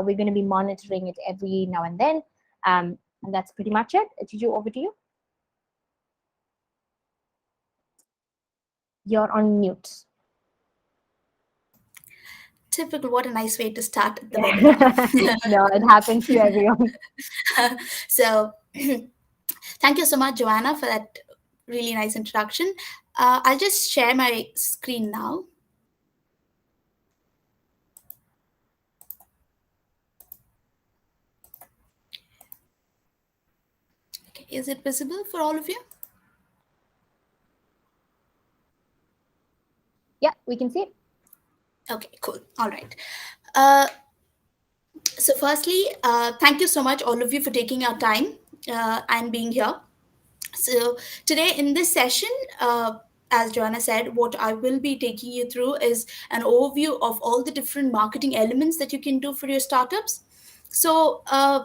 we're going to be monitoring it every now and then. And that's pretty much it. Jiju, over to you. You're on mute. Typical, what a nice way to start the webinar. No, it happens to everyone. So thank you so much, Joanna, for that really nice introduction. I'll just share my screen now. Okay, is it visible for all of you? Yeah, we can see it. Okay, cool. All right. So firstly, thank you so much, all of you, for taking our time and being here. So today in this session, as Joanna said, what I will be taking you through is an overview of all the different marketing elements that you can do for your startups. So I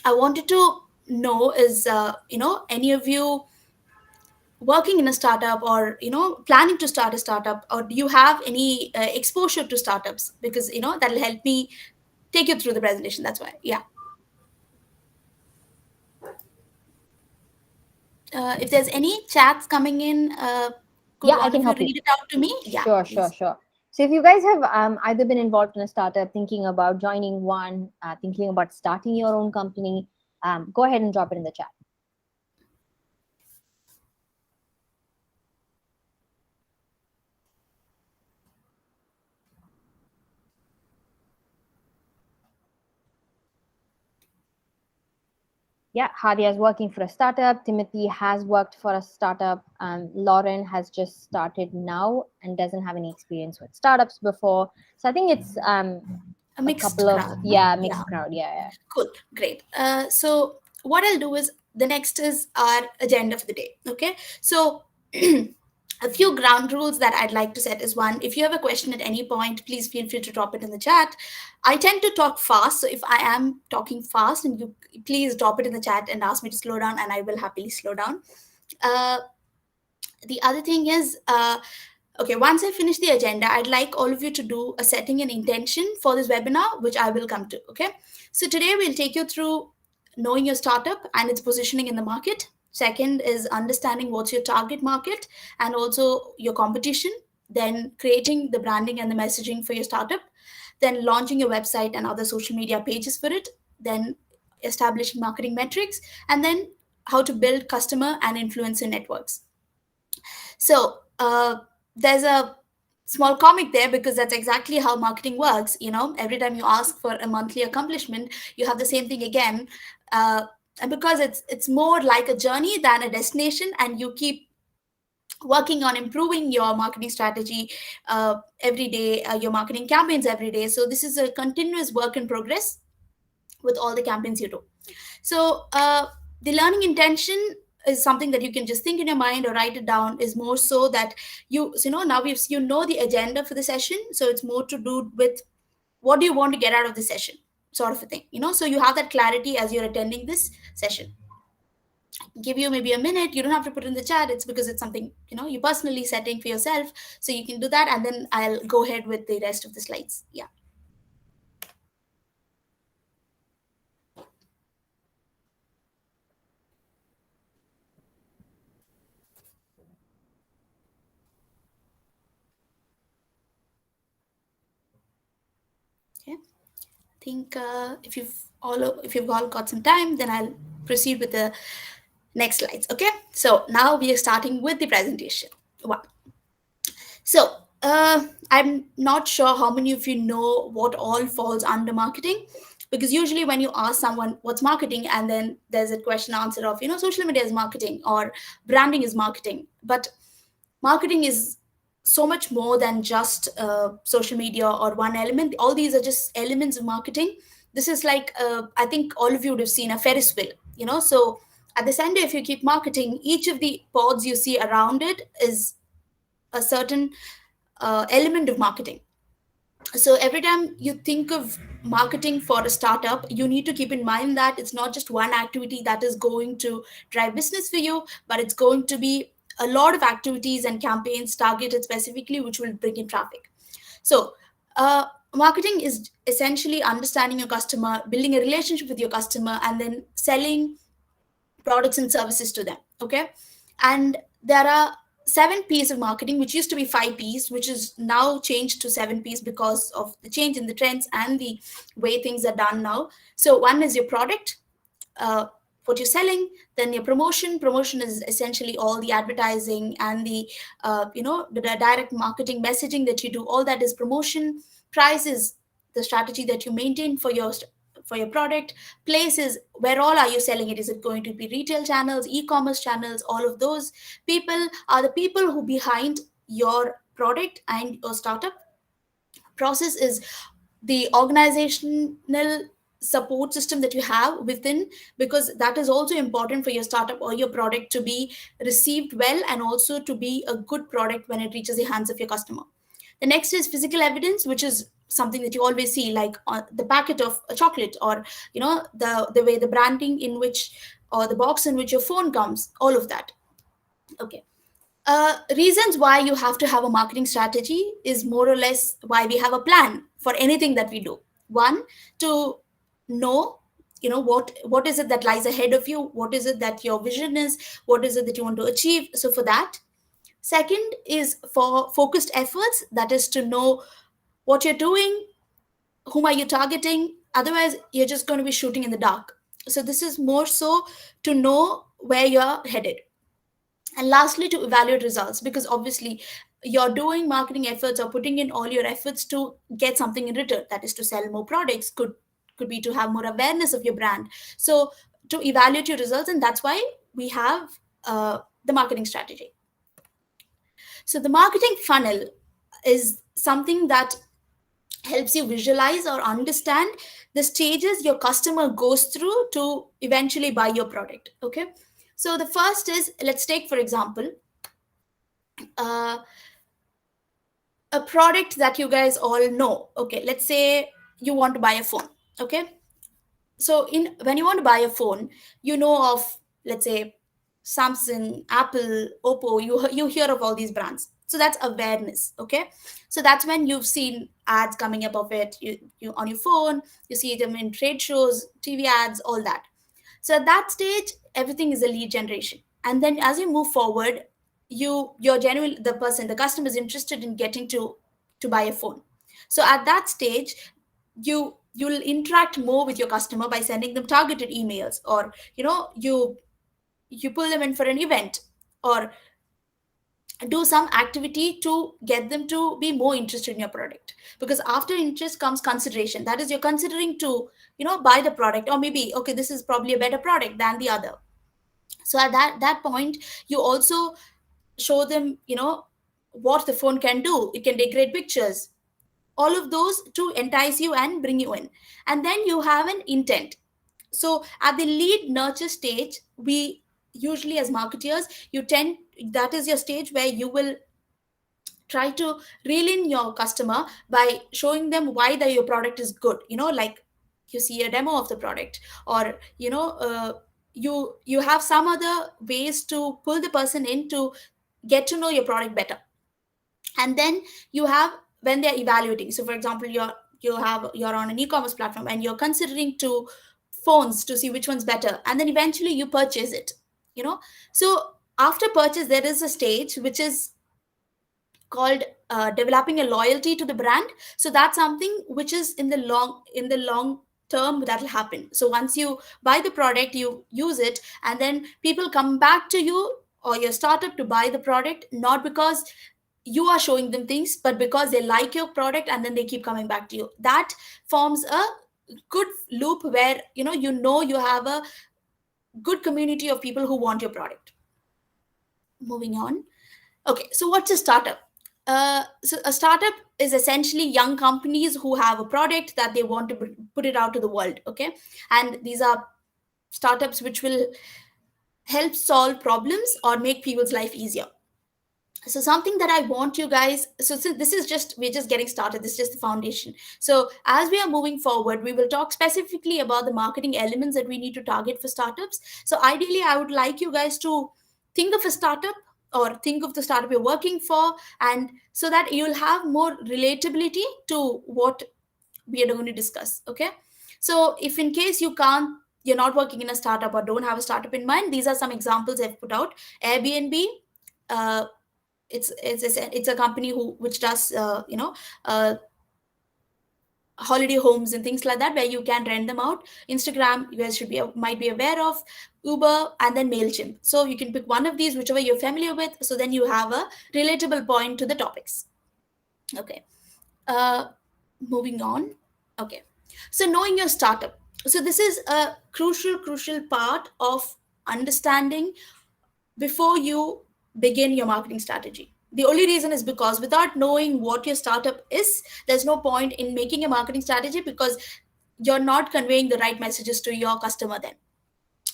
wanted to know is, any of you working in a startup or, planning to start a startup, or do you have any exposure to startups? Because, that'll help me take you through the presentation. That's why. Yeah. If there's any chats coming in, could Yeah, I one can of you help you. read it out to me? Yeah, Sure, please. sure. So if you guys have either been involved in a startup, thinking about joining one, thinking about starting your own company, go ahead and drop it in the chat. Yeah, Hadia is working for a startup. Timothy has worked for a startup. Lauren has just started now and doesn't have any experience with startups before. So I think it's A mixed couple of crowd. mixed crowd. Yeah. Cool, great. So what I'll do is the next is our agenda for the day. Okay, so a few ground rules that I'd like to set is one, if you have a question at any point, please feel free to drop it in the chat. I tend to talk fast, so if I am talking fast, and you please drop it in the chat and ask me to slow down, and I will happily slow down. The other thing is, okay, once I finish the agenda, I'd like all of you to do a setting an intention for this webinar, which I will come to. Okay, so today we'll take you through knowing your startup and its positioning in the market. Second is understanding what's your target market and also your competition. Then creating the branding and the messaging for your startup. Then launching your website and other social media pages for it. Then establishing marketing metrics. And then how to build customer and influencer networks. So there's a small comic there because that's exactly how marketing works. Every time you ask for a monthly accomplishment, you have the same thing again. And because it's more like a journey than a destination, and you keep working on improving your marketing strategy every day, your marketing campaigns every day. So this is a continuous work in progress with all the campaigns you do. So the learning intention is something that you can just think in your mind or write it down, is more so that now you know the agenda for the session. So it's more to do with what do you want to get out of the session, sort of a thing. So you have that clarity as you're attending this session. Give you maybe a minute. You don't have to put it in the chat. It's because it's something you personally setting for yourself, so you can do that, and then I'll go ahead with the rest of the slides. Yeah. Okay, I think if you've all got some time, then I'll proceed with the next slides. Okay, so now we are starting with the presentation. Wow. So I'm not sure how many of you know what all falls under marketing, because usually when you ask someone what's marketing, and then there's a question answer of social media is marketing or branding is marketing. But marketing is so much more than just social media or one element. All these are just elements of marketing. This is like I think all of you would have seen a Ferris wheel. So at the center, if you keep marketing, each of the pods you see around it is a certain element of marketing. So every time you think of marketing for a startup, you need to keep in mind that it's not just one activity that is going to drive business for you, but it's going to be a lot of activities and campaigns targeted specifically, which will bring in traffic. So Marketing is essentially understanding your customer, building a relationship with your customer, and then selling products and services to them. Okay. And there are 7 P's of marketing, which used to be 5 P's, which is now changed to 7 P's because of the change in the trends and the way things are done now. So one is your product, uh, what you're selling. Then your promotion is essentially all the advertising and the the direct marketing messaging that you do. All that is promotion. Price is the strategy that you maintain for your product. Place is where all are you selling it. Is it going to be retail channels, e-commerce channels? All of those people are the people who behind your product and your startup. Process is the organizational support system that you have within, because that is also important for your startup or your product to be received well, and also to be a good product when it reaches the hands of your customer. The next is physical evidence, which is something that you always see, like on the packet of a chocolate, or the way the branding in which, or the box in which your phone comes, all of that. Okay. Reasons why you have to have a marketing strategy is more or less why we have a plan for anything that we do. One, to know, what is it that lies ahead of you, what is it that your vision is, what is it that you want to achieve. So for that. Second is for focused efforts, that is to know what you're doing, whom are you targeting. Otherwise you're just going to be shooting in the dark. So this is more so to know where you're headed. And lastly, to evaluate results, because obviously you're doing marketing efforts or putting in all your efforts to get something in return, that is to sell more products, could be to have more awareness of your brand. So to evaluate your results, and that's why we have the marketing strategy. So the marketing funnel is something that helps you visualize or understand the stages your customer goes through to eventually buy your product. Okay. So the first is, let's take for example, uh, a product that you guys all know. Okay, let's say you want to buy a phone. Okay. So in when you want to buy a phone, you know of, let's say, Samsung, Apple, Oppo. You hear of all these brands, so that's awareness. Okay. So that's when you've seen ads coming up of it, you on your phone, you see them in trade shows, TV ads, all that. So at that stage, everything is a lead generation. And then as you move forward, you're genuine, the customer is interested in getting to buy a phone. So at that stage, you'll interact more with your customer by sending them targeted emails, or you pull them in for an event, or do some activity to get them to be more interested in your product. Because after interest comes consideration, that is, you're considering to buy the product, or maybe, okay, this is probably a better product than the other. So at that point, you also show them what the phone can do. It can take great pictures, all of those to entice you and bring you in. And then you have an intent. So at the lead nurture stage, we usually, as marketeers, you tend that is your stage where you will try to reel in your customer by showing them why your product is good. Like, you see a demo of the product, or you have some other ways to pull the person in to get to know your product better. And then you have, when they're evaluating, so for example, you're on an e-commerce platform and you're considering two phones to see which one's better, and then eventually you purchase it. So after purchase, there is a stage which is called developing a loyalty to the brand. So that's something which is in the long term that will happen. So once you buy the product, you use it, and then people come back to you or your startup to buy the product, not because you are showing them things, but because they like your product, and then they keep coming back to you. That forms a good loop where you have a good community of people who want your product. Moving on. Okay, so what's a startup? So a startup is essentially young companies who have a product that they want to put it out to the world. Okay, and these are startups which will help solve problems or make people's life easier. So something that I want you guys, so this is just, we're just getting started, this is just the foundation. So as we are moving forward, we will talk specifically about the marketing elements that we need to target for startups. So ideally, I would like you guys to think of a startup, or think of the startup you're working for, and so that you'll have more relatability to what we are going to discuss. Okay, so if in case you're not working in a startup or don't have a startup in mind, these are some examples I've put out. Airbnb, uh, it's a company which does holiday homes and things like that, where you can rent them out. Instagram, you guys might be aware of. Uber, and then Mailchimp. So you can pick one of these, whichever you're familiar with, so then you have a relatable point to the topics. Okay, uh moving on. Okay, so knowing your startup. So this is a crucial part of understanding before you begin your marketing strategy. The only reason is because without knowing what your startup is, there's no point in making a marketing strategy, because you're not conveying the right messages to your customer then.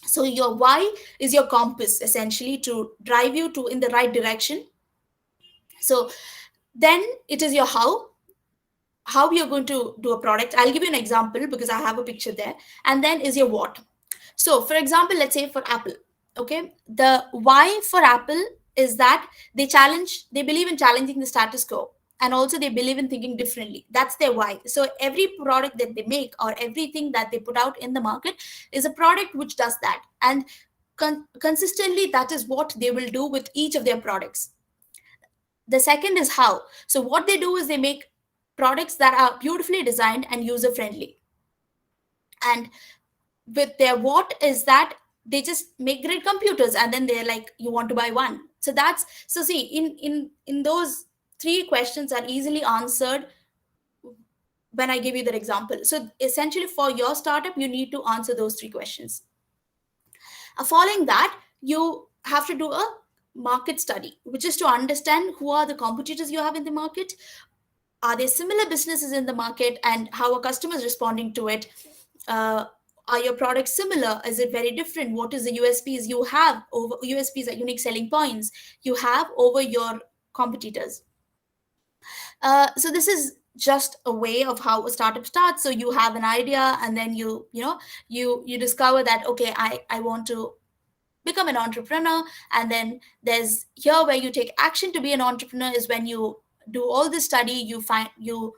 So your why is your compass, essentially, to drive you to in the right direction. So then it is your how you're going to do a product. I'll give you an example because I have a picture there. And then is your what. So for example, let's say for Apple. Okay, the why for Apple is that they believe in challenging the status quo, and also they believe in thinking differently. That's their why. So every product that they make, or everything that they put out in the market, is a product which does that. And consistently, that is what they will do with each of their products. The second is how. So what they do is they make products that are beautifully designed and user friendly. And with their what is that they just make great computers, and then they're like, you want to buy one. So that's, so see, in those three questions are easily answered when I give you that example. So essentially, for your startup, you need to answer those three questions. Following that, you have to do a market study, which is to understand who are the competitors you have in the market. Are there similar businesses in the market, and how are customers responding to it? uh, are your products similar? Is it very different? What is the USPs you have over USPs, are unique selling points you have over your competitors? So this is just a way of how a startup starts. So you have an idea, and then you discover that, okay, I want to become an entrepreneur. And then there's here where you take action to be an entrepreneur, is when you do all this study, you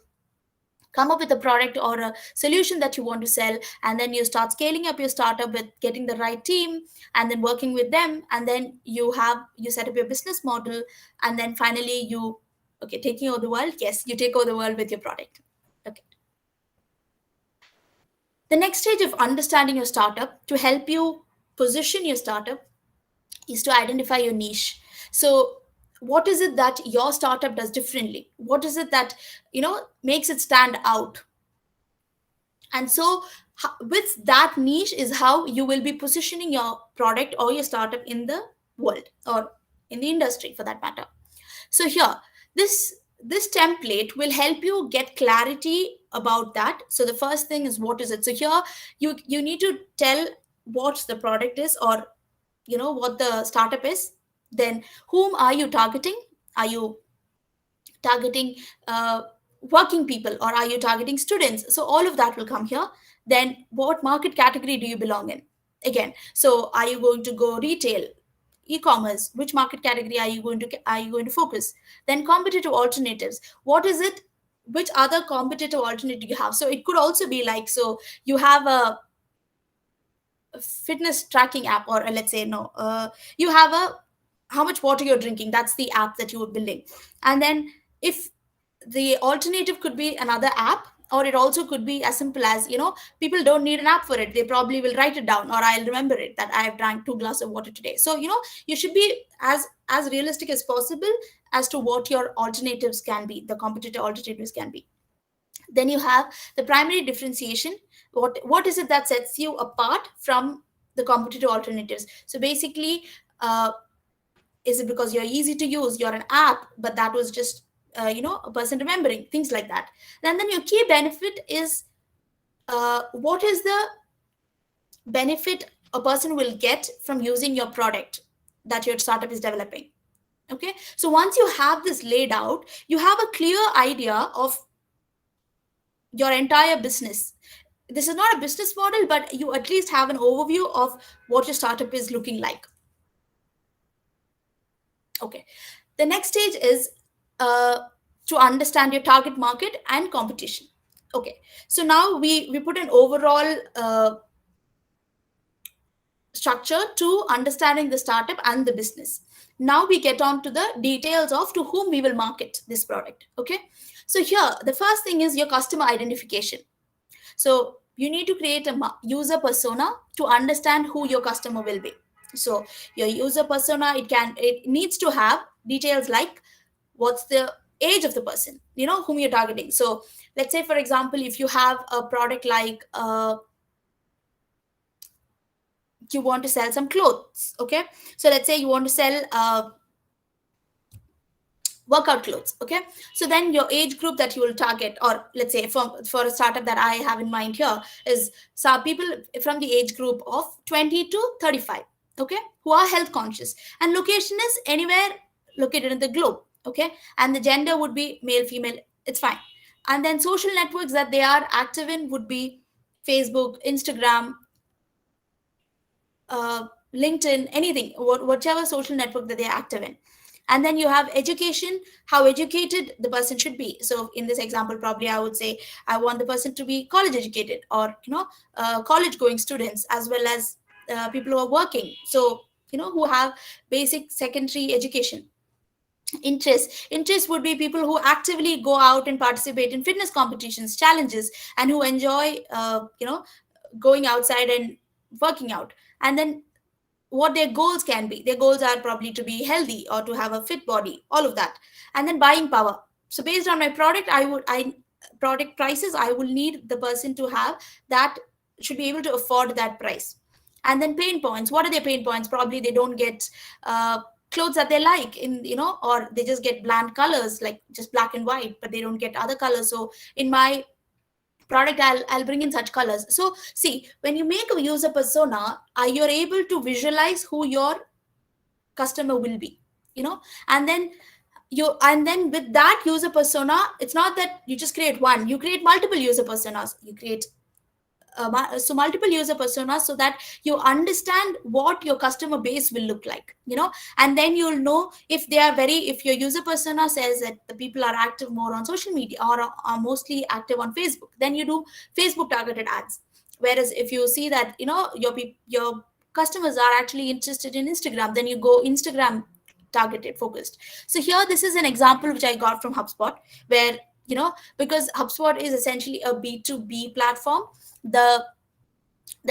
come up with a product or a solution that you want to sell, and then you start scaling up your startup with getting the right team, and then working with them, and then you set up your business model, and then finally you, okay, taking over the world. Yes, you take over the world with your product. Okay, the next stage of understanding your startup to help you position your startup is to identify your niche. So what is it that your startup does differently? What is it that makes it stand out? And so with that niche is how you will be positioning your product or your startup in the world, or in the industry for that matter. So here, this template will help you get clarity about that. So the first thing is, what is it? So here, you need to tell what the product is, or what the startup is. Then whom are you targeting? Are you targeting working people, or are you targeting students? So all of that will come here. Then what market category do you belong in? Again, so are you going to go retail, e-commerce? Which market category are you going to focus? Then competitive alternatives. What is it? Which other competitive alternative you have? So it could also be like, so you have a fitness tracking app, or let's say, no, you have a how much water you're drinking. That's the app that you are building. And then if the alternative could be another app, or it also could be as simple as, people don't need an app for it. They probably will write it down, or I'll remember it that I have drank 2 glasses of water today. So you should be as realistic as possible as to what your alternatives can be, the competitive alternatives can be. Then you have the primary differentiation. What is it that sets you apart from the competitive alternatives? So basically, is it because you're easy to use, you're an app, but that was just a person remembering things like that? Then your key benefit is, what is the benefit a person will get from using your product that your startup is developing? Okay, so once you have this laid out, you have a clear idea of your entire business. This is not a business model, but you at least have an overview of what your startup is looking like. Okay, the next stage is to understand your target market and competition. Okay, so now we put an overall structure to understanding the startup and the business. Now we get on to the details of to whom we will market this product. Okay, so here the first thing is your customer identification. So you need to create a user persona to understand who your customer will be. So your user persona, it needs to have details like what's the age of the person, whom you're targeting. So let's say, for example, if you have a product like you want to sell some clothes. Okay, so let's say you want to sell workout clothes. Okay, so then your age group that you will target, or let's say for a startup that I have in mind here, is some people from the age group of 20 to 35. Okay, who are health conscious, and location is anywhere located in the globe. Okay, and the gender would be male, female, it's fine. And then social networks that they are active in would be Facebook, Instagram, LinkedIn, anything, whichever social network that they're active in. And then you have education, how educated the person should be. So in this example, probably I would say I want the person to be college educated, or college going students, as well as people who are working. So who have basic secondary education. Interest would be people who actively go out and participate in fitness competitions, challenges, and who enjoy going outside and working out. And then what their goals can be. Their goals are probably to be healthy or to have a fit body, all of that. And then buying power. So based on my product, I product prices, I will need the person to have that, should be able to afford that price. And then pain points. What are their pain points? Probably they don't get clothes that they like or they just get bland colors like just black and white, but they don't get other colors. So in my product, I'll bring in such colors. So see, when you make a user persona, you're able to visualize who your customer will be, and then with that user persona, it's not that you just create one, you create multiple user personas. You create so multiple user personas, so that you understand what your customer base will look like, and then you'll know if they are if your user persona says that the people are active more on social media, or are mostly active on Facebook, then you do Facebook targeted ads. Whereas if you see that your customers are actually interested in Instagram, then you go Instagram targeted focused. So here, this is an example which I got from HubSpot, where because HubSpot is essentially a B2B platform, the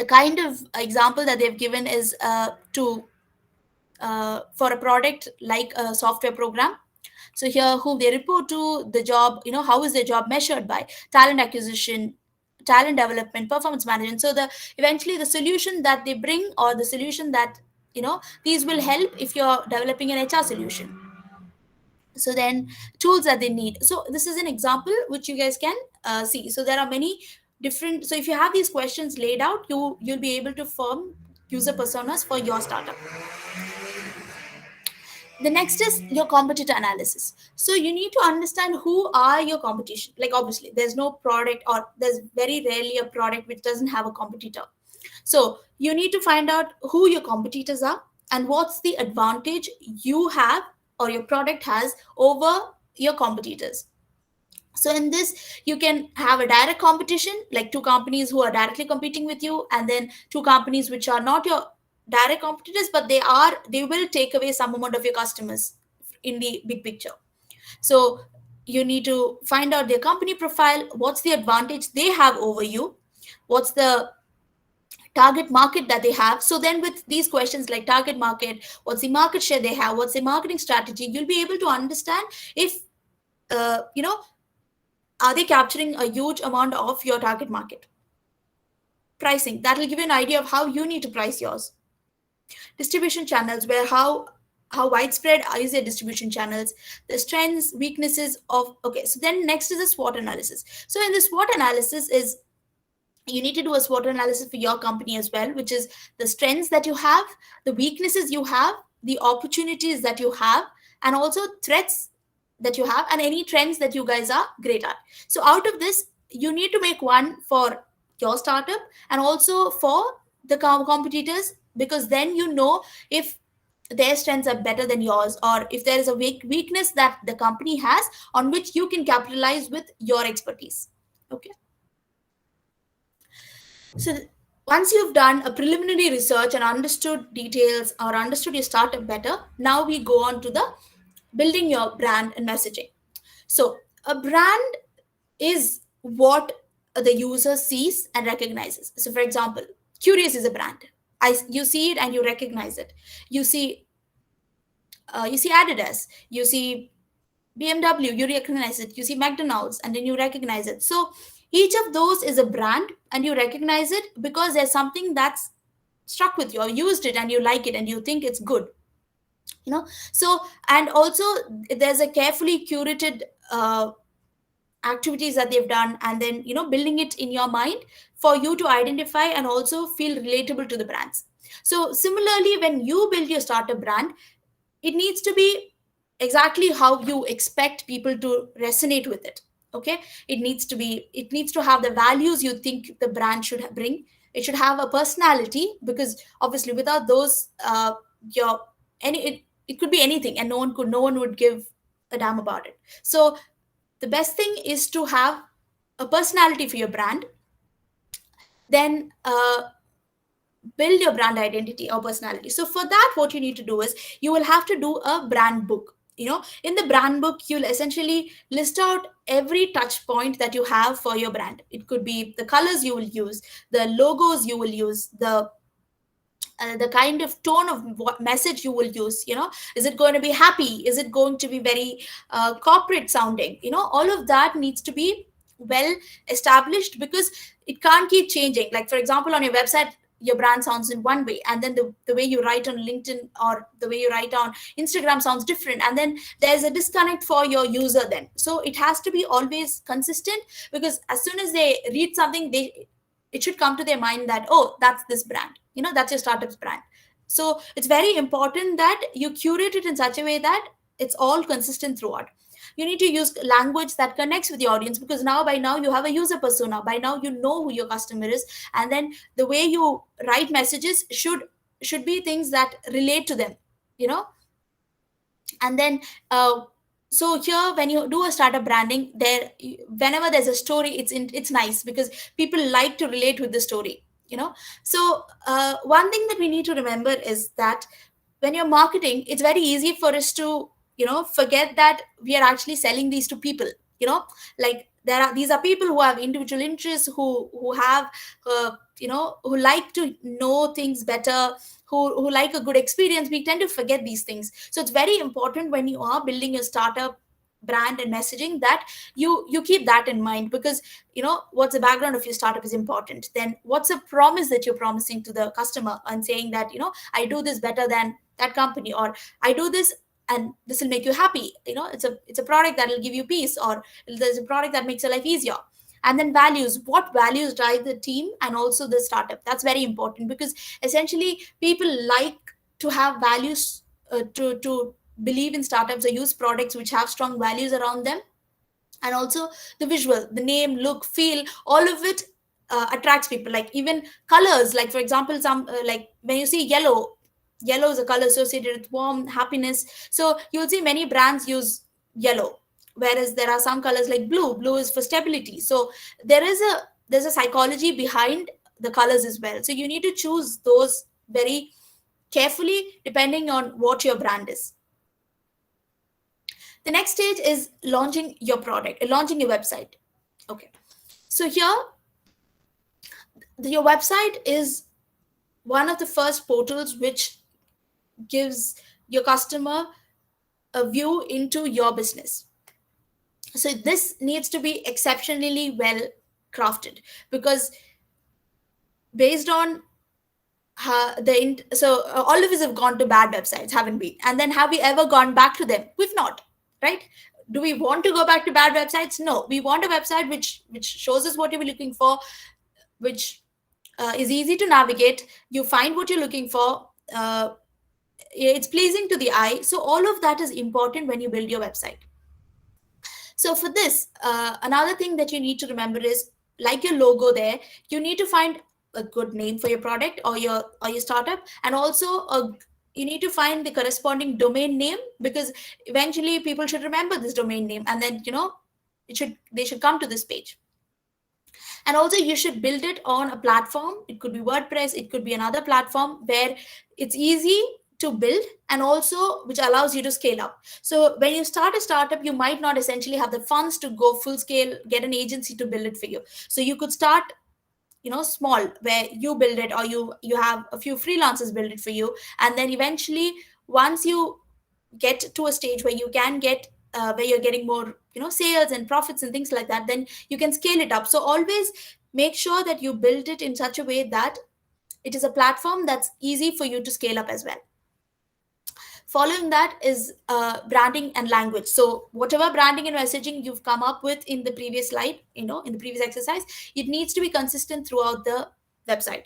kind of example that they've given is to for a product like a software program. So here, who they report to, the job, how is their job measured by? Talent acquisition, talent development, performance management. So the eventually the solution that they bring, or the solution that these will help if you're developing an HR solution. So then tools that they need. So this is an example which you guys can see. So there are many different, so if you have these questions laid out, you'll be able to form user personas for your startup. The next is your competitor analysis. So you need to understand who are your competition. Like obviously there's no product, or there's very rarely a product which doesn't have a competitor. So you need to find out who your competitors are, and what's the advantage you have, or your product has, over your competitors. So in this, you can have a direct competition, like two companies who are directly competing with you, and then two companies which are not your direct competitors, but they will take away some amount of your customers in the big picture. So you need to find out their company profile, what's the advantage they have over you, what's the target market that they have. So then with these questions like target market, what's the market share they have, what's the marketing strategy, you'll be able to understand if are they capturing a huge amount of your target market. Pricing, that will give you an idea of how you need to price yours. Distribution channels, where how widespread is your distribution channels, the strengths, weaknesses of. Okay, so then next is the SWOT analysis. So in the SWOT analysis is, you need to do a SWOT analysis for your company as well, which is the strengths that you have, the weaknesses you have, the opportunities that you have, and also threats that you have, and any trends that you guys are great at. So out of this, you need to make one for your startup and also for the competitors, because then you know if their strengths are better than yours, or if there is a weakness that the company has on which you can capitalize with your expertise. Okay. So once you've done a preliminary research and understood details or understood your startup better, now we go on to the building your brand and messaging. So a brand is what the user sees and recognizes. So for example, Qureos is a brand. You see it and you recognize it. You see, you see Adidas, you see BMW, you recognize it. You see McDonald's, and then you recognize it. So each of those is a brand, and you recognize it because there's something that's struck with you, or used it, and you like it, and you think it's good. You know. So and also there's a carefully curated activities that they've done, and then building it in your mind for you to identify and also feel relatable to the brands. So similarly, when you build your startup brand, it needs to be exactly how you expect people to resonate with it. Okay, it needs to have the values you think the brand should bring. It should have a personality, because obviously without those, your it could be anything, and no one would give a damn about it. So the best thing is to have a personality for your brand. Then build your brand identity or personality. So for that, what you need to do is you will have to do a brand book. In the brand book, you'll essentially list out every touch point that you have for your brand. It could be the colors you will use, the logos you will use, the kind of tone of what message you will use. Is it going to be happy? Is it going to be very corporate sounding? All of that needs to be well established, because it can't keep changing. Like for example, on your website, your brand sounds in one way, and then the way you write on LinkedIn or the way you write on Instagram sounds different, and then there's a disconnect for your user then. So it has to be always consistent, because as soon as they read something, it should come to their mind that, oh, that's this brand, that's your startup's brand. So it's very important that you curate it in such a way that it's all consistent throughout. You need to use language that connects with the audience, because by now you have a user persona. By now you know who your customer is, and then the way you write messages should be things that relate to them. you know and then so here, when you do a startup branding, whenever there's a story, it's nice, because people like to relate with the story. So one thing that we need to remember is that when you're marketing, it's very easy for us to forget that we are actually selling these to people. Like, these are people who have individual interests, who have who like to know things better, who like a good experience. We tend to forget these things. So it's very important, when you are building a startup brand and messaging, that you keep that in mind, because what's the background of your startup is important. Then what's a promise that you're promising to the customer, and saying that, I do this better than that company, or I do this and this will make you happy. It's a product that will give you peace, or there's a product that makes your life easier. And then values, what values drive the team and also the startup. That's very important, because essentially people like to have values, to believe in startups or use products which have strong values around them. And also the visual, the name, look, feel, all of it attracts people. Like even colors, like for example, some like when you see yellow is a color associated with warm happiness. So you'll see many brands use yellow, whereas there are some colors like blue is for stability. So there's a psychology behind the colors as well. So you need to choose those very carefully, depending on what your brand is. The next stage is launching your product, launching your website. Okay, so here, your website is one of the first portals which gives your customer a view into your business. So this needs to be exceptionally well crafted, because based on all of us have gone to bad websites, haven't we? And then have we ever gone back to them? We've not, right? Do we want to go back to bad websites? No, we want a website which shows us what we're looking for, which is easy to navigate. You find what you're looking for. It's pleasing to the eye. So all of that is important when you build your website. So for this, another thing that you need to remember is, like your logo there, you need to find a good name for your product or your startup, and also you need to find the corresponding domain name, because eventually people should remember this domain name, and then they should come to this page. And also you should build it on a platform. It could be WordPress, it could be another platform where it's easy to build, and also which allows you to scale up. So when you start a startup, you might not essentially have the funds to go full scale, get an agency to build it for you. So you could start, small, where you build it, or you have a few freelancers build it for you. And then eventually, once you get to a stage where you can get where you're getting more, sales and profits and things like that, then you can scale it up. So always make sure that you build it in such a way that it is a platform that's easy for you to scale up as well. Following that is branding and language. So whatever branding and messaging you've come up with in the previous slide, in the previous exercise, it needs to be consistent throughout the website.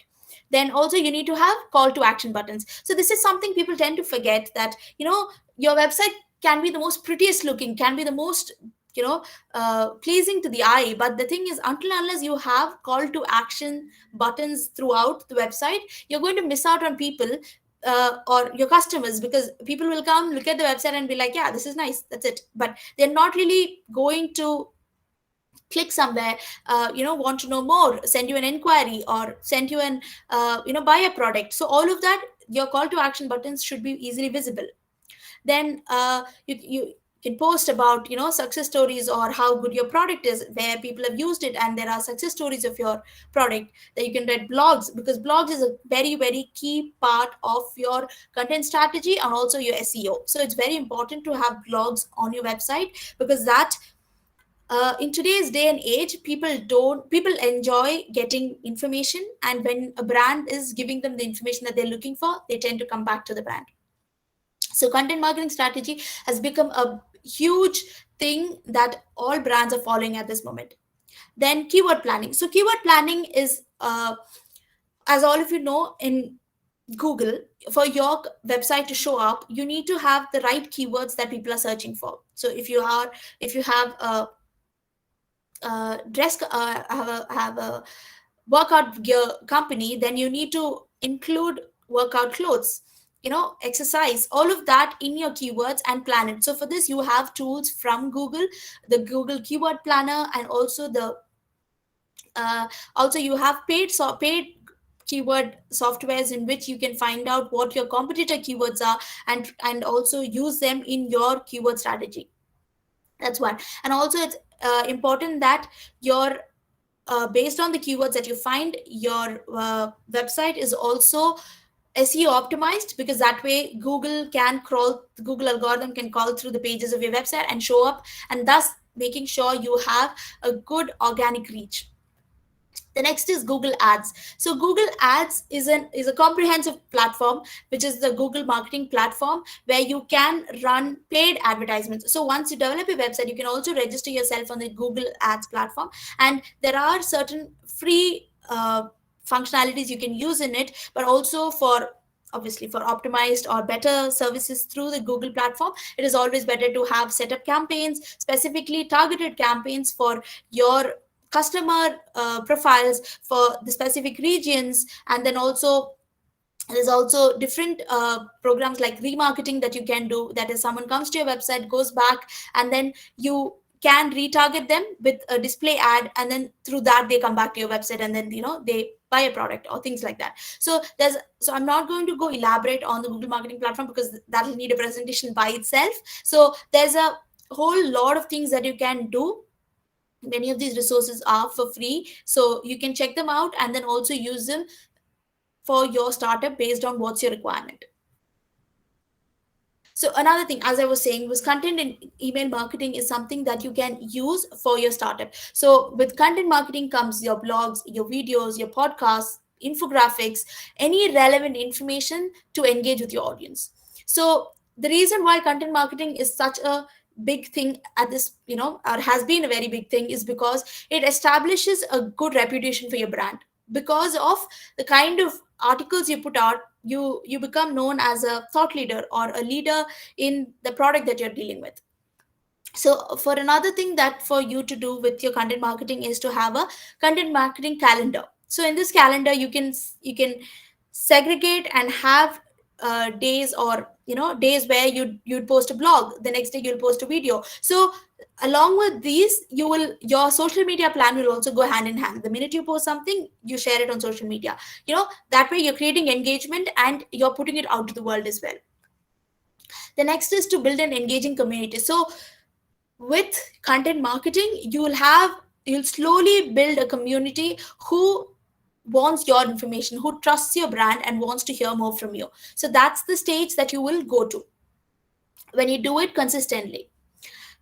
Then also you need to have call to action buttons. So this is something people tend to forget, that your website can be the most prettiest looking, can be the most pleasing to the eye, but the thing is, until unless you have call to action buttons throughout the website, you're going to miss out on people, or your customers, because people will come look at the website and be like, yeah, this is nice, that's it, but they're not really going to click somewhere, want to know more, send you an inquiry, or send you an buy a product. So all of that, your call to action buttons should be easily visible. Then you can post about success stories, or how good your product is, where people have used it and there are success stories of your product. That you can write blogs, because blogs is a very very key part of your content strategy and also your SEO. So it's very important to have blogs on your website, because that in today's day and age, people enjoy getting information, and when a brand is giving them the information that they're looking for, they tend to come back to the brand. So content marketing strategy has become a huge thing that all brands are following at this moment. Then keyword planning. So keyword planning is, as all of you know, in Google, for your website to show up, you need to have the right keywords that people are searching for. So if you have a dress have a workout gear company, then you need to include workout clothes, exercise, all of that in your keywords and plan it. So for this, you have tools from Google, the Google keyword planner, and also the also you have paid keyword softwares in which you can find out what your competitor keywords are, and also use them in your keyword strategy. That's one. And also it's important that your based on the keywords that you find, your website is also SEO optimized, because that way the Google algorithm can crawl through the pages of your website and show up, and thus making sure you have a good organic reach. The next is Google Ads. So Google Ads is a comprehensive platform, which is the Google marketing platform, where you can run paid advertisements. So once you develop a website, you can also register yourself on the Google Ads platform, and there are certain free functionalities you can use in it, but also for obviously for optimized or better services through the Google platform, it is always better to have set up campaigns, specifically targeted campaigns for your customer profiles for the specific regions. And then also there's also different programs like remarketing that you can do, that is, someone comes to your website, goes back, and then you can retarget them with a display ad, and then through that they come back to your website, and then they buy a product or things like that. So I'm not going to go elaborate on the Google marketing platform, because that'll need a presentation by itself. So there's a whole lot of things that you can do. Many of these resources are for free, so you can check them out and then also use them for your startup based on what's your requirement. So another thing, as I was saying, was content and email marketing is something that you can use for your startup. So with content marketing comes your blogs, your videos, your podcasts, infographics, any relevant information to engage with your audience. So the reason why content marketing is such a big thing at this, or has been a very big thing, is because it establishes a good reputation for your brand. Because of the kind of articles you put out, you become known as a thought leader or a leader in the product that you're dealing with. So for another thing that for you to do with your content marketing is to have a content marketing calendar. So in this calendar, you can segregate and have days, or days where you'd post a blog, the next day you'll post a video. So Along with these, your social media plan will also go hand in hand. The minute you post something, you share it on social media. That way you're creating engagement and you're putting it out to the world as well. The next is to build an engaging community. So with content marketing, you'll slowly build a community who wants your information, who trusts your brand and wants to hear more from you. So that's the stage that you will go to when you do it consistently.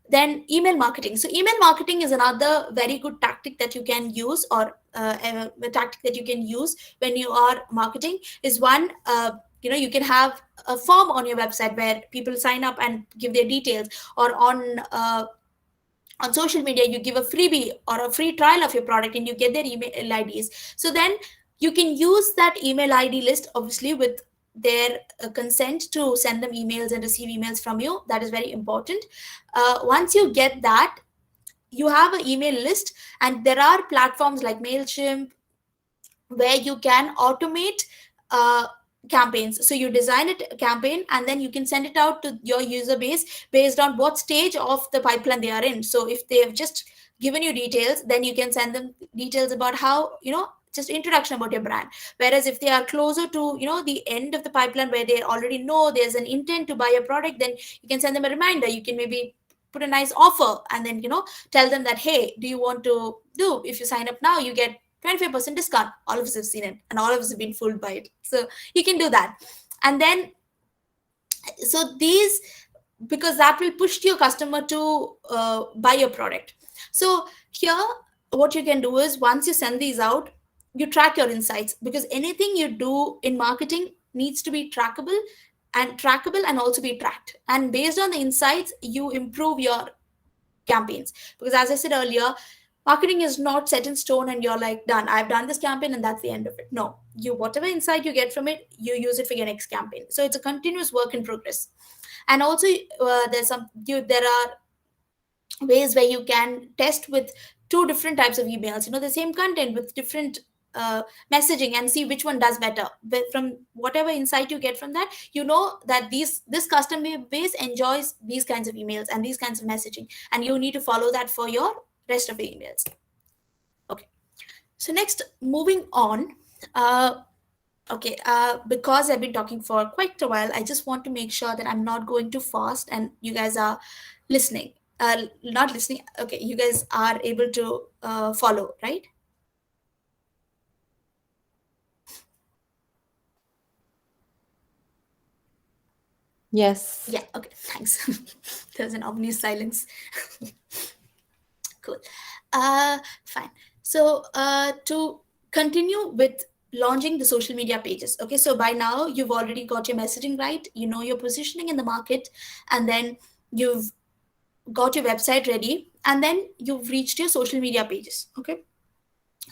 Then email marketing. So email marketing is another very good tactic that you can use, or a tactic that you can use when you are marketing. Is one, you can have a form on your website where people sign up and give their details, or on social media you give a freebie or a free trial of your product and you get their email IDs. So then you can use that email ID list, obviously with their consent, to send them emails and receive emails from you. That is very important. Once you get that, you have an email list, and there are platforms like MailChimp where you can automate uh, campaigns. So you design a campaign and then you can send it out to your user base based on what stage of the pipeline they are in. So if they have just given you details, then you can send them details about how, just introduction about your brand. Whereas if they are closer to, the end of the pipeline where they already know there's an intent to buy a product, then you can send them a reminder. You can maybe put a nice offer and then, tell them that, hey, do you want to do, if you sign up now, you get 25% discount. All of us have seen it and all of us have been fooled by it. So you can do that. And then, so these, because that will push your customer to buy your product. So here, what you can do is, once you send these out, you track your insights, because anything you do in marketing needs to be trackable and also be tracked. And based on the insights, you improve your campaigns. Because as I said earlier, marketing is not set in stone and you're like, done, I've done this campaign and that's the end of it. No, you, whatever insight you get from it, you use it for your next campaign. So it's a continuous work in progress. And also, there are ways where you can test with two different types of emails, the same content with different messaging, and see which one does better. But from whatever insight you get from that, you know that this customer base enjoys these kinds of emails and these kinds of messaging, and you need to follow that for your rest of your emails. Okay, so next, moving on. Okay, because I've been talking for quite a while, I just want to make sure that I'm not going too fast and you guys are listening. Not listening. Okay, you guys are able to follow, right? Yes. Yeah, okay, thanks. There's an ominous silence. Cool. Fine. So, to continue with launching the social media pages. Okay, so by now you've already got your messaging right, you know your positioning in the market, and then you've got your website ready, and then you've reached your social media pages. Okay,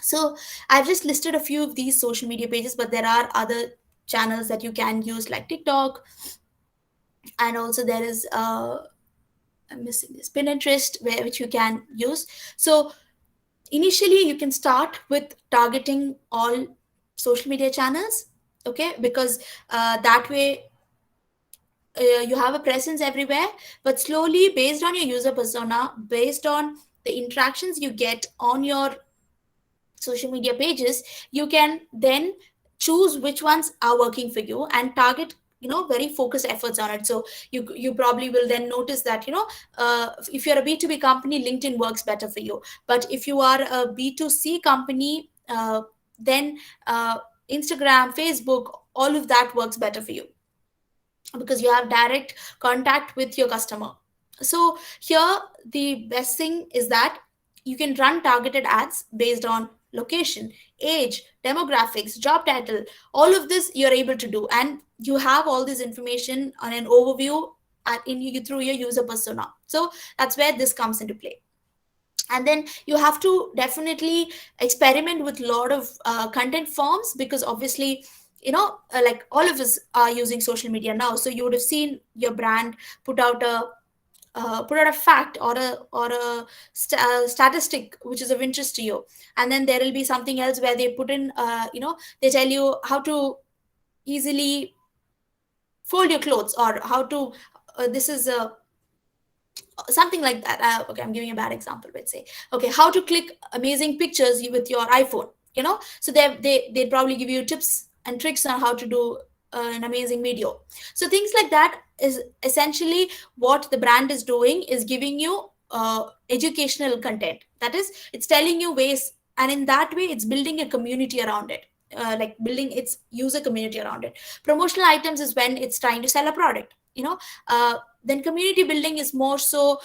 so I've just listed a few of these social media pages, but there are other channels that you can use, like TikTok, and also there is I'm missing this, Pinterest, which you can use. So initially you can start with targeting all social media channels. Okay, because that way you have a presence everywhere. But slowly, based on your user persona, based on the interactions you get on your social media pages, you can then choose which ones are working for you and target, very focused efforts on it. So you probably will then notice that, if you're a B2B company, LinkedIn works better for you. But if you are a B2C company, then Instagram, Facebook, all of that works better for you, because you have direct contact with your customer. So here, the best thing is that you can run targeted ads based on location, age, demographics, job title. All of this you're able to do, and you have all this information on an overview through your user persona. So that's where this comes into play. And then you have to definitely experiment with a lot of content forms, because obviously, like all of us are using social media now. So you would have seen your brand put out a fact or a statistic which is of interest to you, and then there will be something else where they put in, they tell you how to easily fold your clothes, or how to this is a something like that. Okay, I'm giving a bad example. Let's say, okay, how to click amazing pictures with your iPhone. So they'd probably give you tips and tricks on how to do an amazing video. So things like that is essentially what the brand is doing, is giving you educational content. That is, it's telling you ways, and in that way it's building a community around it, like building its user community around it. Promotional items is when it's trying to sell a product. Then community building is more so,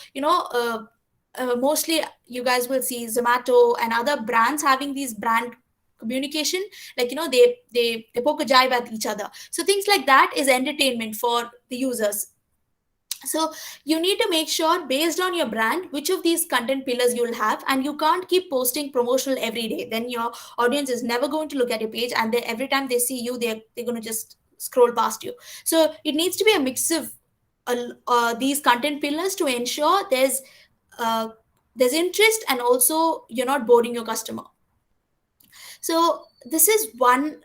mostly you guys will see Zomato and other brands having these brand communication, like they poke a jibe at each other. So things like that is entertainment for the users. So you need to make sure, based on your brand, which of these content pillars you'll have, and you can't keep posting promotional every day. Then your audience is never going to look at your page, and every time they see you, they're going to just scroll past you. So it needs to be a mix of these content pillars to ensure uh, there's interest, and also you're not boring your customer. So this is one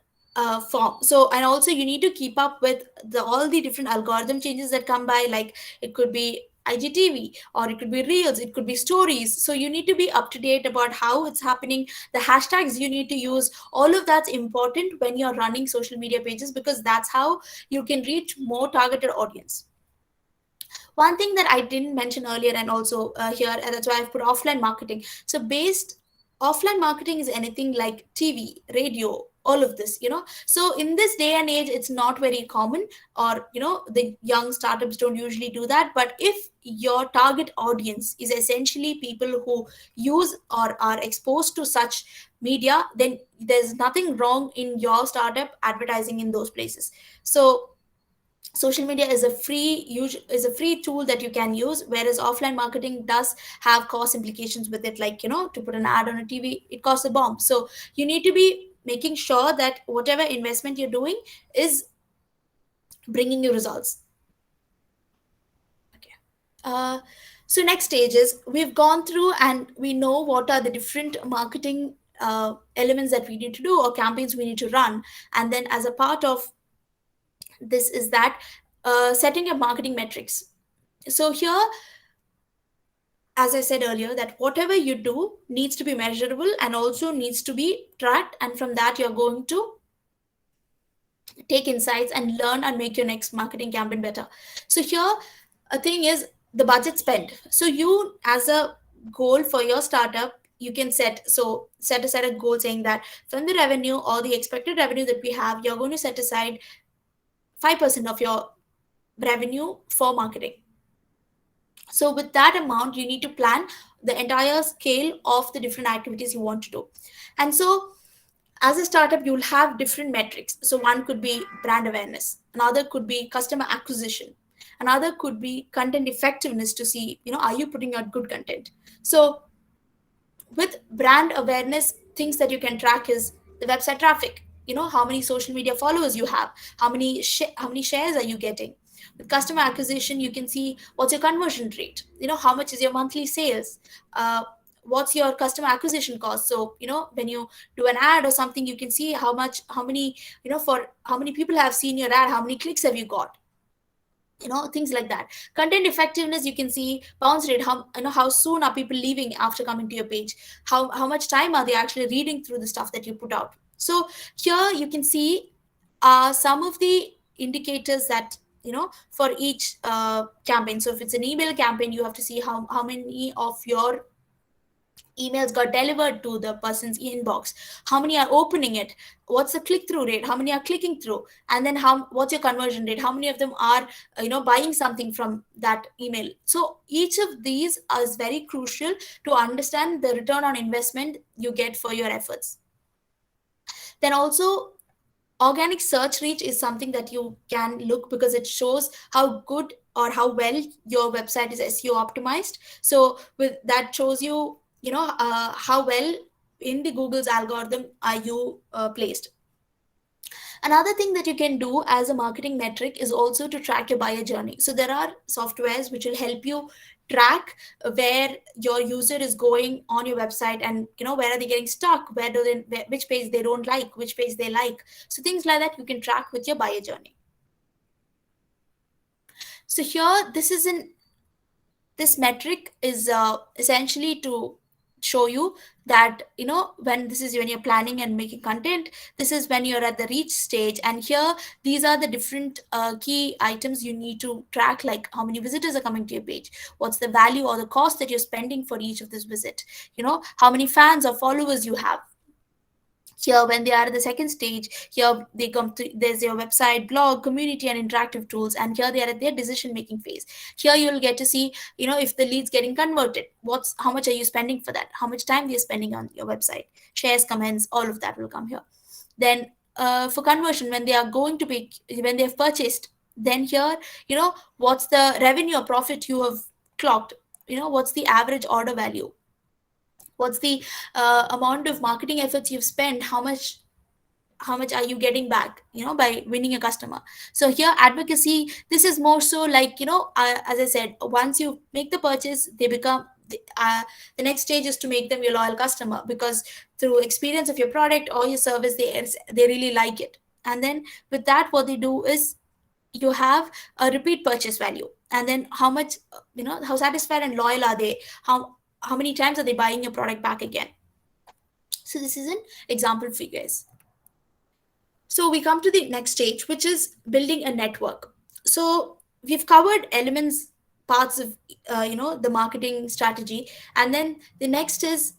form. So, and also you need to keep up with all the different algorithm changes that come by, like it could be IGTV, or it could be reels, it could be stories. So you need to be up to date about how it's happening, the hashtags you need to use. All of that's important when you're running social media pages, because that's how you can reach more targeted audience. One thing that I didn't mention earlier, and also here, and that's why I've put offline marketing. So based offline marketing is anything like TV, radio, all of this. So in this day and age, it's not very common, or the young startups don't usually do that. But if your target audience is essentially people who use or are exposed to such media, then there's nothing wrong in your startup advertising in those places. So social media is a free tool that you can use, whereas offline marketing does have cost implications with it, like to put an ad on a TV, it costs a bomb. So you need to be making sure that whatever investment you're doing is bringing you results. Okay. So next stage is, we've gone through and we know what are the different marketing elements that we need to do, or campaigns we need to run. And then as a part of this is that setting up marketing metrics. So here, as I said earlier, that whatever you do needs to be measurable and also needs to be tracked, and from that you're going to take insights and learn and make your next marketing campaign better. So here, a thing is the budget spent. So you, as a goal for your startup, you can set aside a goal saying that from the revenue or the expected revenue that we have, you're going to set aside 5% of your revenue for marketing. So with that amount, you need to plan the entire scale of the different activities you want to do. And so as a startup, you'll have different metrics. So one could be brand awareness, another could be customer acquisition, another could be content effectiveness, to see, are you putting out good content. So with brand awareness, things that you can track is the website traffic, how many social media followers you have, how many shares are you getting. With customer acquisition, you can see what's your conversion rate, how much is your monthly sales, what's your customer acquisition cost. So when you do an ad or something, you can see how many, for how many people have seen your ad, how many clicks have you got, things like that. Content effectiveness, you can see bounce rate, how soon are people leaving after coming to your page, how much time are they actually reading through the stuff that you put out. So here you can see some of the indicators that, for each campaign. So if it's an email campaign, you have to see how many of your emails got delivered to the person's inbox, how many are opening it, what's the click-through rate, how many are clicking through, and then what's your conversion rate, how many of them are buying something from that email. So each of these is very crucial to understand the return on investment you get for your efforts. Then also, organic search reach is something that you can look, because it shows how good or how well your website is SEO optimized. So with that shows you, how well in the Google's algorithm are you placed. Another thing that you can do as a marketing metric is also to track your buyer journey. So there are softwares which will help you track where your user is going on your website, and where are they getting stuck, which page they don't like, which page they like. So things like that you can track with your buyer journey. So here, this This metric is essentially to show you that, when this is when you're planning and making content, this is when you're at the reach stage. And here, these are the different key items you need to track, like how many visitors are coming to your page, what's the value or the cost that you're spending for each of this visit, how many fans or followers you have. Here, when they are at the second stage, here they come to, there's your website, blog, community, and interactive tools, and here they are at their decision making phase. Here you'll get to see, if the leads getting converted, how much are you spending for that, how much time you're spending on your website, shares, comments, all of that will come here. Then for conversion, when they are going to be, when they have purchased, then here, what's the revenue or profit you have clocked, what's the average order value, what's the amount of marketing efforts you've spent, how much are you getting back, by winning a customer. So here, advocacy, this is more so like, as I said, once you make the purchase, they become the next stage is to make them your loyal customer, because through experience of your product or your service, they really like it. And then with that, what they do is, you have a repeat purchase value, and then how much, how satisfied and loyal are they, how many times are they buying your product back again. So this is an example for you guys. So we come to the next stage, which is building a network. So we've covered elements, parts of the marketing strategy, and then the next is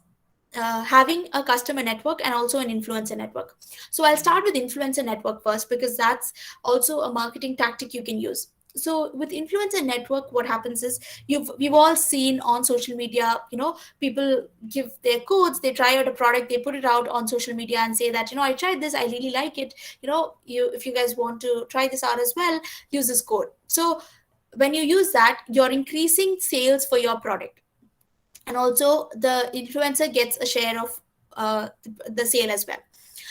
having a customer network and also an influencer network. So I'll start with influencer network first, because that's also a marketing tactic you can use. So with influencer network, what happens is, we've all seen on social media, people give their codes, they try out a product, they put it out on social media and say that, I tried this, I really like it, if you guys want to try this out as well, use this code. So when you use that, you're increasing sales for your product, and also the influencer gets a share of the sale as well.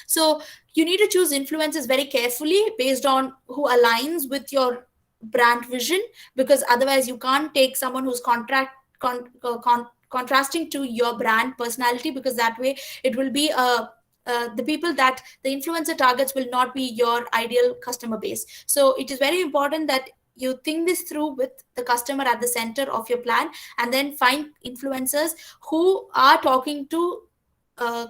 So you need to choose influencers very carefully based on who aligns with your brand vision, because otherwise you can't take someone who's contrasting to your brand personality, because that way it will be the people that the influencer targets will not be your ideal customer base. So it is very important that you think this through with the customer at the center of your plan, and then find influencers who are talking to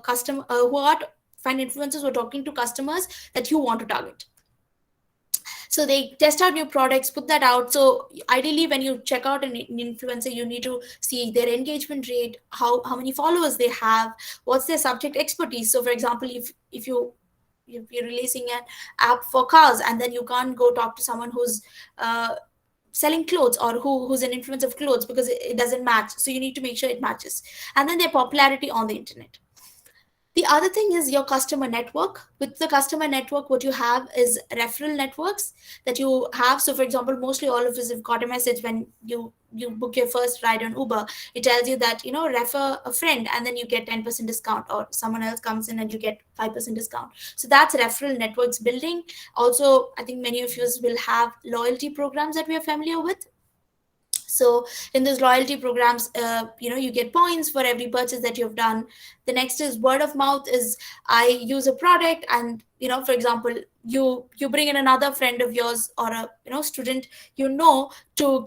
customer who are find influencers who are talking to customers that you want to target. So they test out new products, put that out. So ideally, when you check out an influencer, you need to see their engagement rate, how many followers they have, what's their subject expertise. So for example, if you're releasing an app for cars, and then you can't go talk to someone who's selling clothes, or who's an influencer of clothes, because it doesn't match. So you need to make sure it matches. And then their popularity on the internet. The other thing is your customer network. With the customer network, what you have is referral networks that you have. So for example, mostly all of us have got a message when you book your first ride on Uber. It tells you that, refer a friend, and then you get 10% discount, or someone else comes in and you get 5% discount. So that's referral networks building. Also, I think many of you will have loyalty programs that we are familiar with. So in those loyalty programs, you get points for every purchase that you've done. The next is word of mouth. Is I use a product, and for example, you bring in another friend of yours, or a student, to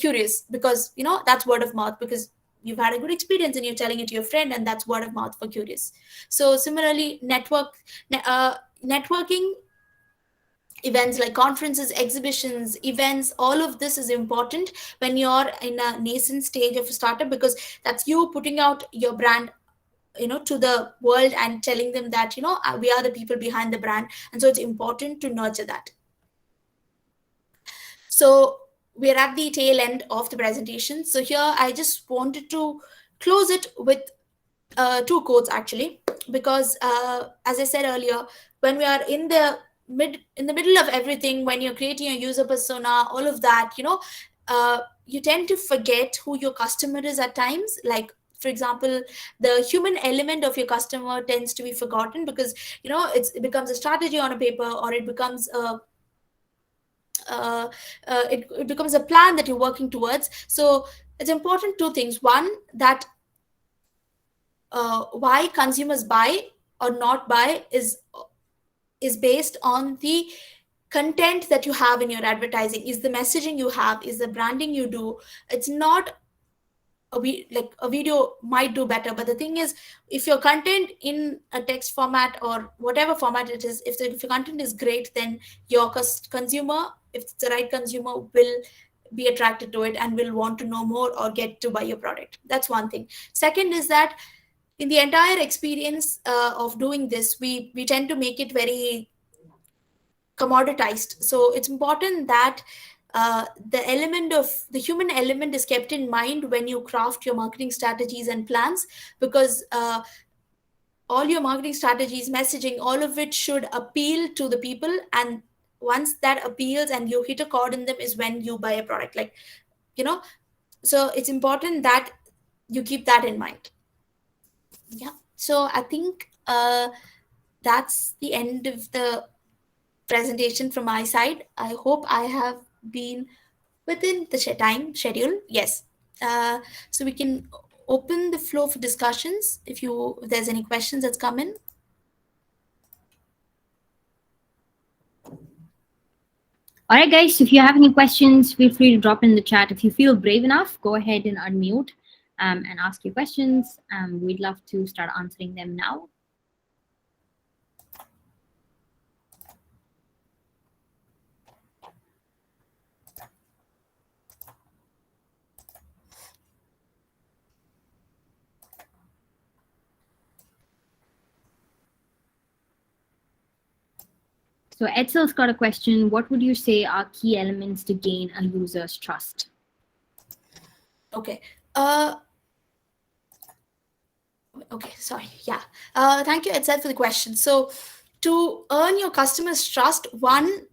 Qureos, because that's word of mouth, because you've had a good experience and you're telling it to your friend, and that's word of mouth for Qureos. So similarly, networking events like conferences, exhibitions, events, all of this is important when you're in a nascent stage of a startup, because that's you putting out your brand to the world and telling them that we are the people behind the brand. And so it's important to nurture that. So we're at the tail end of the presentation. So here I just wanted to close it with two quotes, actually, because as I said earlier, when we are in the middle of everything, when you're creating a user persona, all of that, you tend to forget who your customer is at times. Like, for example, the human element of your customer tends to be forgotten, because it becomes a strategy on a paper, or it becomes it becomes a plan that you're working towards. So it's important, two things. One, that why consumers buy or not buy is based on the content that you have in your advertising, is the messaging you have, is the branding you do. It's not a video might do better. But the thing is, if your content in a text format or whatever format it is, if your content is great, then your consumer, if it's the right consumer, will be attracted to it and will want to know more or get to buy your product. That's one thing. Second is that in the entire experience of doing this, we tend to make it very commoditized. So it's important that the human element is kept in mind when you craft your marketing strategies and plans, because all your marketing strategies, messaging, all of it should appeal to the people. And once that appeals and you hit a chord in them is when you buy a product, like, you know. So it's important that you keep that in mind. Yeah. So I think that's the end of the presentation from my side. I hope I have been within the time schedule. Yes. So we can open the floor for discussions if there's any questions that's come in. All right, guys, if you have any questions, feel free to drop in the chat. If you feel brave enough, go ahead and unmute and ask your questions. We'd love to start answering them now. So Edsel's got a question. What would you say are key elements to gain a user's trust? Okay. Okay, sorry. Yeah. Thank you, Edsel, for the question. So to earn your customers' trust, one,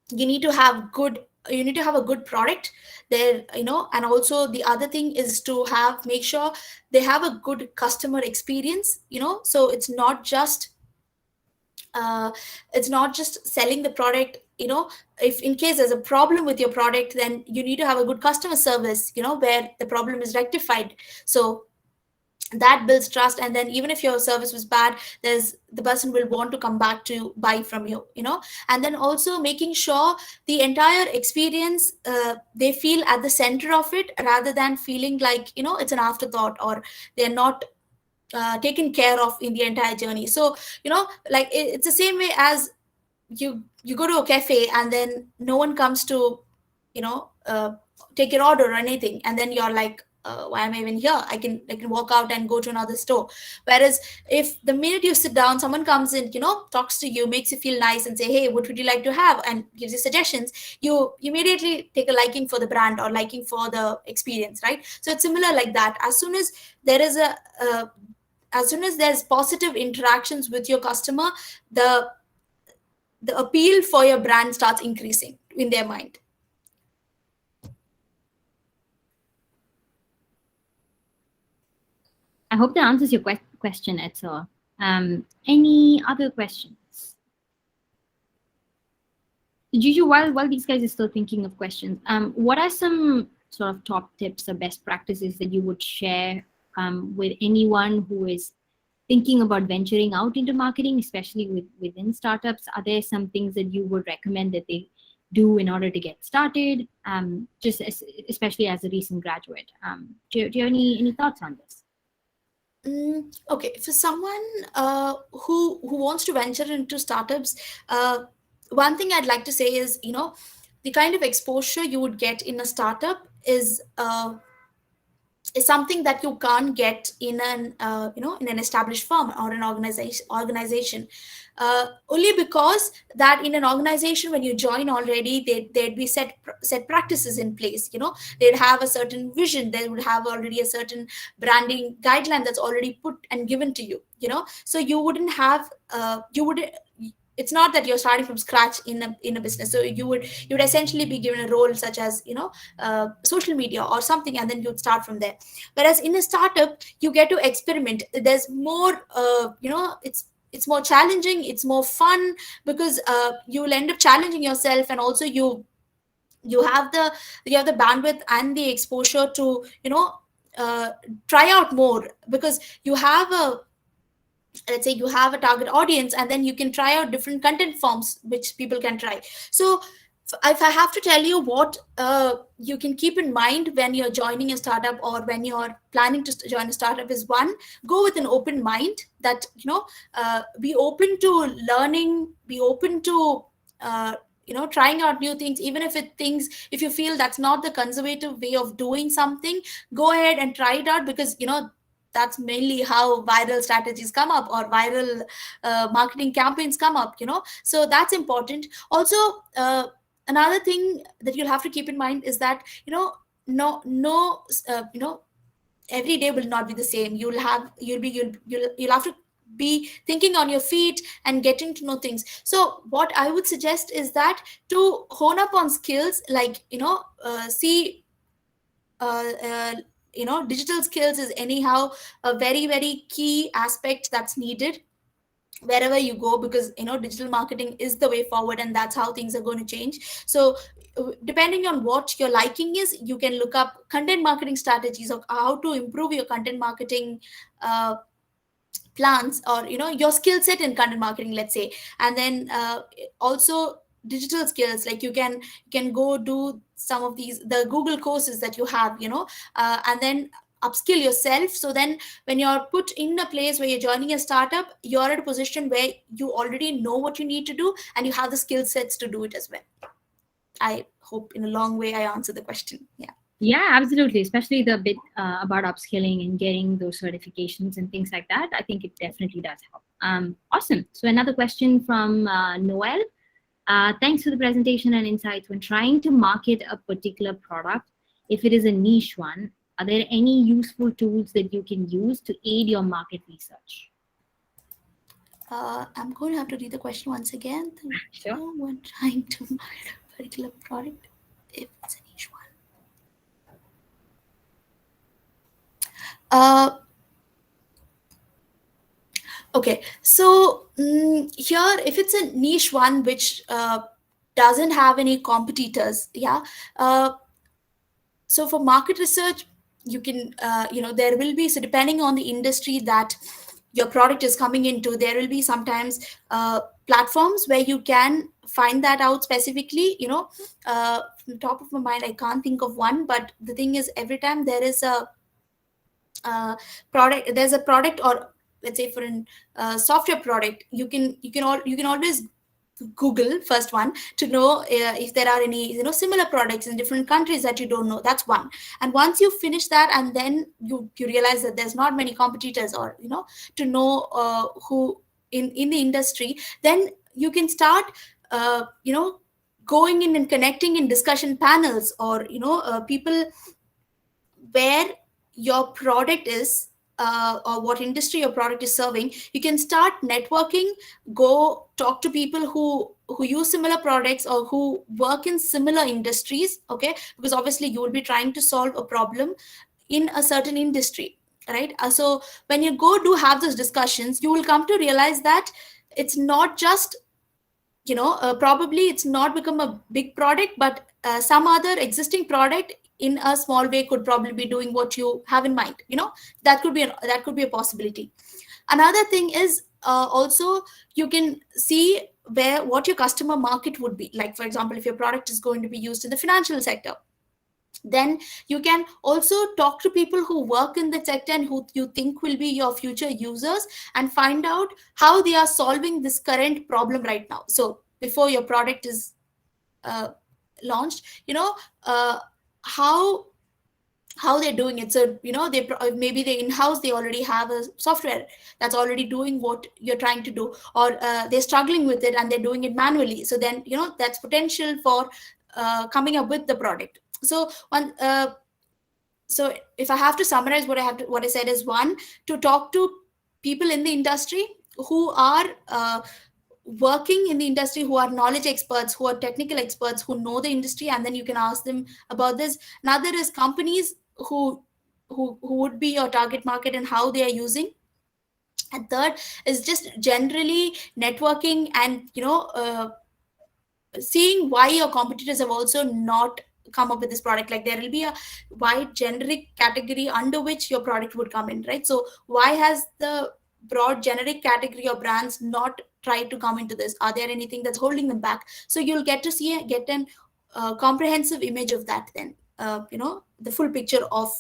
you need to have a good product there, and also the other thing is to make sure they have a good customer experience. So it's not just selling the product. If in case there's a problem with your product, then you need to have a good customer service, where the problem is rectified. So that builds trust, and then even if your service was bad, the person will want to come back to buy from you. And then also making sure the entire experience, they feel at the center of it, rather than feeling like it's an afterthought, or they're not taken care of in the entire journey. So like it's the same way as you go to a cafe and then no one comes to take your order or anything, and then you're like, why am I even here? I can walk out and go to another store. Whereas if the minute you sit down, someone comes in, talks to you, makes you feel nice, and say, hey, what would you like to have, and gives you suggestions, you immediately take a liking for the brand or liking for the experience, right? So it's similar like that. As soon as there's positive interactions with your customer, the appeal for your brand starts increasing in their mind. I hope that answers your question, Edsel. Any other questions? Jiju, while these guys are still thinking of questions, what are some sort of top tips or best practices that you would share with anyone who is thinking about venturing out into marketing, especially within startups? Are there some things that you would recommend that they do in order to get started, especially as a recent graduate? Do you have any thoughts on this? Okay, for someone who wants to venture into startups, one thing I'd like to say is, the kind of exposure you would get in a startup is something that you can't get in an established firm or an organization. Only because that in an organization, when you join already, there'd be set practices in place. They'd have a certain vision, they would have already a certain branding guideline that's already put and given to you. So you wouldn't have it's not that you're starting from scratch in a business. So you would essentially be given a role such as social media or something, and then you'd start from there. Whereas in a startup, you get to experiment. There's more it's more challenging, it's more fun, because you will end up challenging yourself, and also you have the bandwidth and the exposure to try out more, because let's say you have a target audience, and then you can try out different content forms which people can try. So If I have to tell you what you can keep in mind when you're joining a startup or when you're planning to join a startup, is one, go with an open mind. That, be open to learning, be open to uh, trying out new things. Even if if you feel that's not the conservative way of doing something, go ahead and try it out, because that's mainly how viral strategies come up, or viral marketing campaigns come up. So that's important. Also, another thing that you'll have to keep in mind is that, no no every day will not be the same. You'll have to be thinking on your feet and getting to know things. So what I would suggest is that, to hone up on skills, like, see uh, uh, digital skills is anyhow a very, very key aspect that's needed wherever you go, because digital marketing is the way forward, and that's how things are going to change. So depending on what your liking is, you can look up content marketing strategies, or how to improve your content marketing uh, plans, or your skill set in content marketing, let's say. And then also digital skills, like you can go do some of these, the Google courses that you have, and then upskill yourself. So then when you're put in a place where you're joining a startup, you're at a position where you already know what you need to do, and you have the skill sets to do it as well. I hope in a long way I answered the question. Yeah. Yeah, absolutely. Especially the bit about upskilling and getting those certifications and things like that. I think it definitely does help. Awesome. So another question from Noel. Thanks for the presentation and insights. When trying to market a particular product, if it is a niche one, are there any useful tools that you can use to aid your market research? I'm going to have to read the question once again. Sure. When trying to market a particular product, if it's a niche one. Okay, so here, if it's a niche one which doesn't have any competitors, yeah. So for market research, you can, there will be, so depending on the industry that your product is coming into, there will be sometimes platforms where you can find that out specifically. From the top of my mind, I can't think of one, but the thing is, every time there is a product, there's a product, or let's say for an software product, you can always Google first one to know if there are any similar products in different countries that you don't know. That's one. And once you finish that, and then you realize that there's not many competitors, or to know who in the industry, then you can start going in and connecting in discussion panels, or people where your product is, or what industry your product is serving. You can start networking, go talk to people who use similar products, or who work in similar industries. Okay, because obviously you will be trying to solve a problem in a certain industry, right? So when you go to have those discussions, you will come to realize that it's not just, probably it's not become a big product, but some other existing product in a small way could probably be doing what you have in mind. That could be a possibility. Another thing is, also, you can see what your customer market would be. Like, for example, if your product is going to be used in the financial sector, then you can also talk to people who work in the sector and who you think will be your future users, and find out how they are solving this current problem right now. So before your product is uh, launched, uh, how they're doing it. So maybe they in-house, they already have a software that's already doing what you're trying to do, or they're struggling with it and they're doing it manually. So then that's potential for coming up with the product. So one so if I have to summarize what I said is, one, to talk to people in the industry who are working in the industry, who are knowledge experts, who are technical experts, who know the industry, and then you can ask them about this. Another is companies who would be your target market and how they are using. And third is just generally networking, and seeing why your competitors have also not come up with this product. Like, there will be a wide generic category under which your product would come in, right? So why has the broad generic category of brands not tried to come into this? Are there anything that's holding them back? So you'll get to get an comprehensive image of that then, the full picture of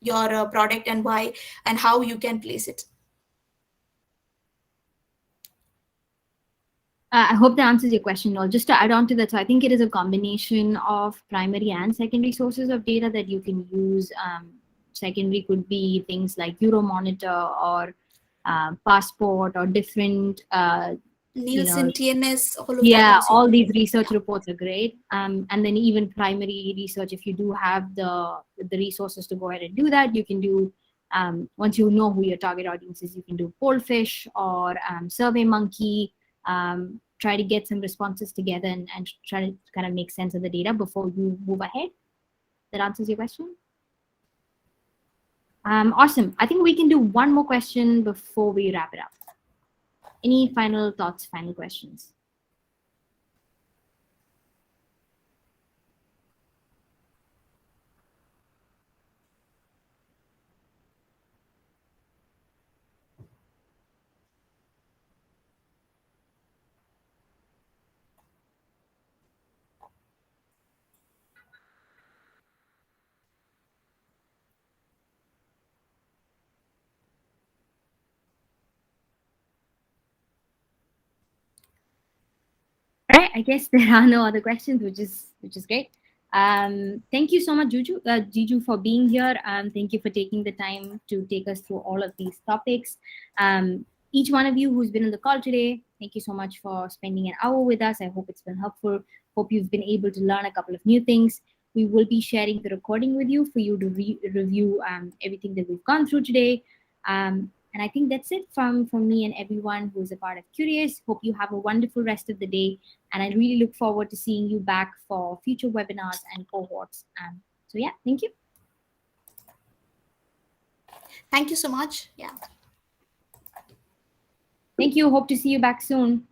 your product and why and how you can place it. I hope that answers your question. Or just to add on to that, so I think it is a combination of primary and secondary sources of data that you can use. Secondary could be things like Euromonitor or Passport or different, Nielsen, TNS, all of that yeah, also. all these research reports are great. And then even primary research, if you do have the resources to go ahead and do that, you can do, once you know who your target audience is, you can do Pollfish or SurveyMonkey. Try to get some responses together and try to kind of make sense of the data before you move ahead. That answers your question? Awesome. I think we can do one more question before we wrap it up. Any final thoughts, final questions? All right, I guess there are no other questions, which is great. Thank you so much, Jiju, for being here. Thank you for taking the time to take us through all of these topics. Each one of you who's been on the call today, thank you so much for spending an hour with us. I hope it's been helpful. Hope you've been able to learn a couple of new things. We will be sharing the recording with you for you to review everything that we've gone through today. And I think that's it from me and everyone who's a part of Qureos. Hope you have a wonderful rest of the day. And I really look forward to seeing you back for future webinars and cohorts. So yeah, thank you. Thank you so much. Yeah. Thank you. Hope to see you back soon.